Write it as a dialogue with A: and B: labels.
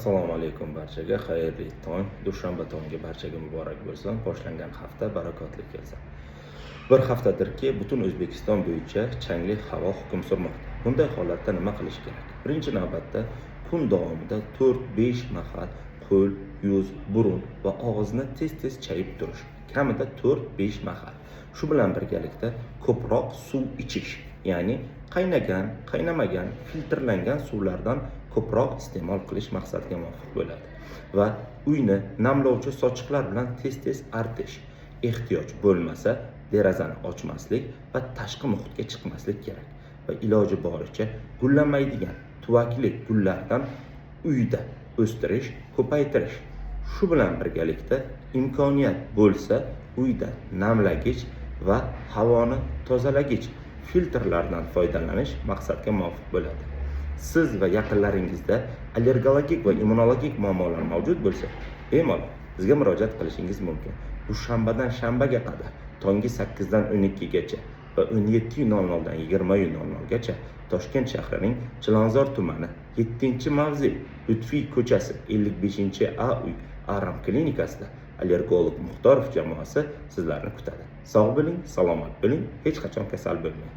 A: Assalomu alaykum barchaga, xayrli tong, dushanba tongi barchaga muborak bo'lsin. Boshlangan hafta barakotli kelsin. Bir haftadirki, butun O'zbekiston bo'yicha changli havo hukm surmoqda. Bunday holatda nima qilish kerak? Birinchi navbatda kun davomida 4-5 mahal qo'l, yuz, burun va og'izni tez-tez chayib turish. Kamida 4-5 mahal. Shu bilan birgalikda ko'proq suv ichish, ya'ni qaynagan, qaynamagan, filtrlangan suvlardan ko'proq iste'mol qilish maqsadga muvofiq bo'ladi va uyni namlovchi sochiqlar bilan tez-tez artish. Ehtiyoj bo'lmasa derazani ochmaslik va tashqi muhitga chiqmaslik kerak va iloji boricha gullanmaydigan tuvakli gullardan uyda o'stirish, ko'paytirish. Shu bilan birgalikda imkoniyat bo'lsa uyda namlagich va havoni tozalagich filtrlardan foydalanish maqsadga muvofiq bo'ladi. Siz va yaqinlaringizda allergologik va immunologik muammolar mavjud bo'lsa, bemalol bizga murojaat qilishingiz mumkin. Bu shanbadan shanbaga qadar tongi 8 dan 12 gacha va 17:00 dan 20:00 gacha Toshkent shahrining Chilonzor tumani 7-mavze Lutfiy ko'chasi 55A uy Aram klinikasida allergolog Muxtorov jamoasi sizlarni kutadi. Sog' bo'ling, salomat bo'ling, hech qachon kasal bo'lmang.